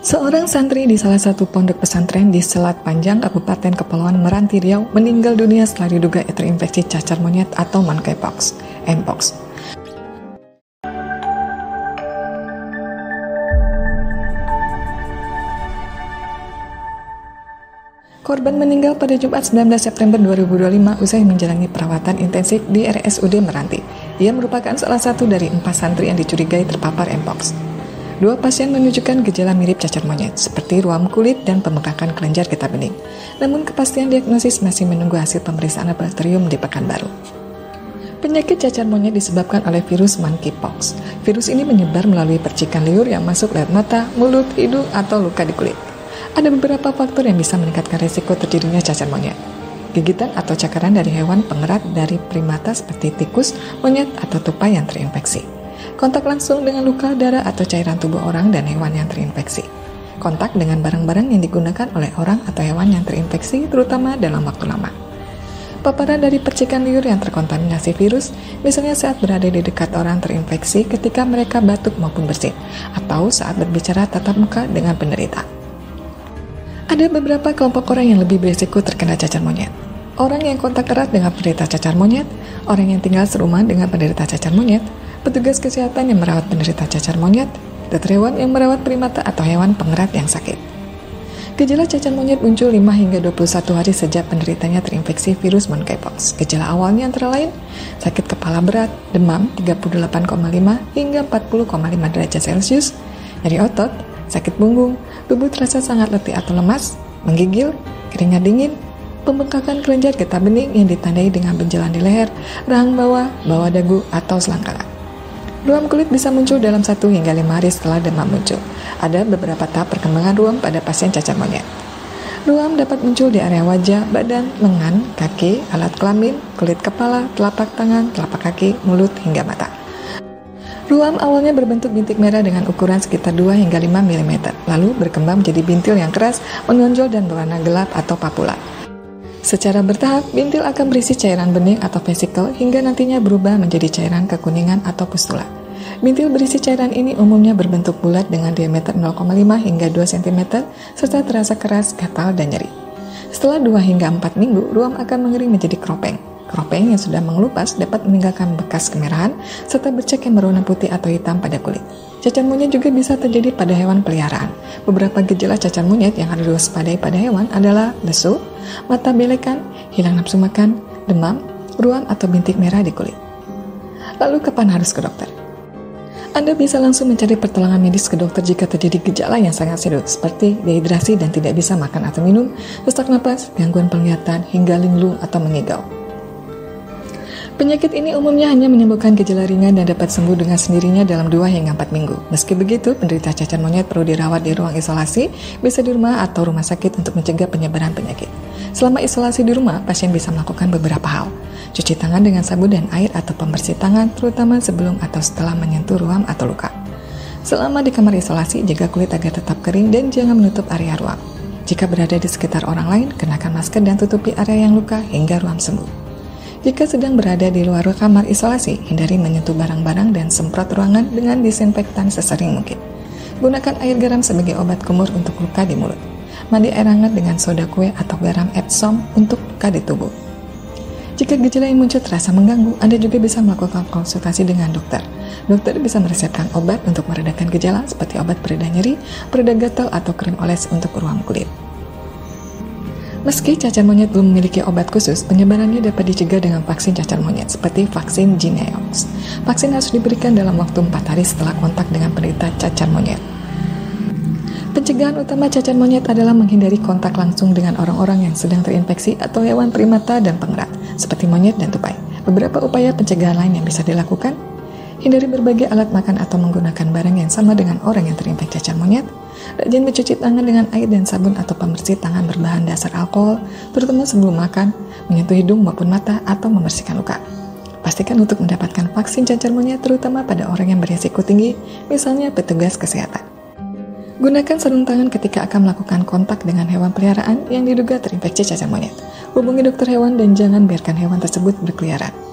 Seorang santri di salah satu pondok pesantren di Selat Panjang, Kabupaten Kepulauan Meranti Riau meninggal dunia setelah diduga terinfeksi cacar monyet atau monkeypox, Mpox. Korban meninggal pada Jumat 19 September 2025 usai menjalani perawatan intensif di RSUD Meranti. Ia merupakan salah satu dari 4 santri yang dicurigai terpapar Mpox. 2 pasien menunjukkan gejala mirip cacar monyet, seperti ruam kulit dan pembengkakan kelenjar getah bening. Namun kepastian diagnosis masih menunggu hasil pemeriksaan laboratorium di Pekanbaru. Penyakit cacar monyet disebabkan oleh virus monkeypox. Virus ini menyebar melalui percikan liur yang masuk lewat mata, mulut, hidung, atau luka di kulit. Ada beberapa faktor yang bisa meningkatkan resiko terjadinya cacar monyet. Gigitan atau cakaran dari hewan pengerat dari primata seperti tikus, monyet, atau tupai yang terinfeksi. Kontak langsung dengan luka, darah, atau cairan tubuh orang dan hewan yang terinfeksi. Kontak dengan barang-barang yang digunakan oleh orang atau hewan yang terinfeksi, terutama dalam waktu lama. Paparan dari percikan liur yang terkontaminasi virus, misalnya saat berada di dekat orang terinfeksi ketika mereka batuk maupun bersin, atau saat berbicara tatap muka dengan penderita. Ada beberapa kelompok orang yang lebih berisiko terkena cacar monyet. Orang yang kontak erat dengan penderita cacar monyet, orang yang tinggal serumah dengan penderita cacar monyet, petugas kesehatan yang merawat penderita cacar monyet, dokter hewan yang merawat primata atau hewan pengerat yang sakit. Gejala cacar monyet muncul 5 hingga 21 hari sejak penderitanya terinfeksi virus monkeypox. Gejala awalnya antara lain sakit kepala berat, demam 38,5 hingga 40,5 derajat Celcius, nyeri otot, sakit punggung, tubuh terasa sangat letih atau lemas, menggigil, keringat dingin, pembengkakan kelenjar getah bening yang ditandai dengan benjolan di leher, rahang bawah, bawah dagu, atau selangkangan. Ruam kulit bisa muncul dalam 1 hingga 5 hari setelah demam muncul. Ada beberapa tahap perkembangan ruam pada pasien cacar monyet. Ruam dapat muncul di area wajah, badan, lengan, kaki, alat kelamin, kulit kepala, telapak tangan, telapak kaki, mulut, hingga mata. Ruam awalnya berbentuk bintik merah dengan ukuran sekitar 2 hingga 5 mm, lalu berkembang menjadi bintil yang keras, menonjol dan berwarna gelap atau papula. Secara bertahap, bintil akan berisi cairan bening atau vesikel hingga nantinya berubah menjadi cairan kekuningan atau pustula. Bintil berisi cairan ini umumnya berbentuk bulat dengan diameter 0,5 hingga 2 cm, serta terasa keras, gatal, dan nyeri. Setelah 2 hingga 4 minggu, ruam akan mengering menjadi keropeng. Keropeng yang sudah mengelupas dapat meninggalkan bekas kemerahan serta bercak yang berwarna putih atau hitam pada kulit. Cacar monyet juga bisa terjadi pada hewan peliharaan. Beberapa gejala cacar monyet yang harus diwaspadai pada hewan adalah lesu, mata belekan, hilang nafsu makan, demam, ruam atau bintik merah di kulit. Lalu kapan harus ke dokter? Anda bisa langsung mencari pertolongan medis ke dokter jika terjadi gejala yang sangat serius seperti dehidrasi dan tidak bisa makan atau minum, sesak napas, gangguan penglihatan, hingga linglung atau mengigau. Penyakit ini umumnya hanya menimbulkan gejala ringan dan dapat sembuh dengan sendirinya dalam 2 hingga 4 minggu. Meski begitu, penderita cacar monyet perlu dirawat di ruang isolasi, bisa di rumah atau rumah sakit untuk mencegah penyebaran penyakit. Selama isolasi di rumah, pasien bisa melakukan beberapa hal. Cuci tangan dengan sabun dan air atau pembersih tangan, terutama sebelum atau setelah menyentuh ruam atau luka. Selama di kamar isolasi, jaga kulit agar tetap kering dan jangan menutup area ruam. Jika berada di sekitar orang lain, kenakan masker dan tutupi area yang luka hingga ruam sembuh. Jika sedang berada di luar kamar isolasi, hindari menyentuh barang-barang dan semprot ruangan dengan disinfektan sesering mungkin. Gunakan air garam sebagai obat kumur untuk luka di mulut. Mandi air hangat dengan soda kue atau garam Epsom untuk luka di tubuh. Jika gejala yang muncul terasa mengganggu, Anda juga bisa melakukan konsultasi dengan dokter. Dokter bisa meresepkan obat untuk meredakan gejala seperti obat pereda nyeri, pereda gatal, atau krim oles untuk ruam kulit. Meski cacar monyet belum memiliki obat khusus, penyebarannya dapat dicegah dengan vaksin cacar monyet, seperti vaksin Jynneos. Vaksin harus diberikan dalam waktu 4 hari setelah kontak dengan penderita cacar monyet. Pencegahan utama cacar monyet adalah menghindari kontak langsung dengan orang-orang yang sedang terinfeksi atau hewan primata dan pengerat, seperti monyet dan tupai. Beberapa upaya pencegahan lain yang bisa dilakukan: hindari berbagai alat makan atau menggunakan barang yang sama dengan orang yang terinfeksi cacar monyet. Rajin mencuci tangan dengan air dan sabun atau pembersih tangan berbahan dasar alkohol, terutama sebelum makan, menyentuh hidung maupun mata, atau membersihkan luka. Pastikan untuk mendapatkan vaksin cacar monyet terutama pada orang yang berisiko tinggi, misalnya petugas kesehatan. Gunakan sarung tangan ketika akan melakukan kontak dengan hewan peliharaan yang diduga terinfeksi cacar monyet. Hubungi dokter hewan dan jangan biarkan hewan tersebut berkeliaran.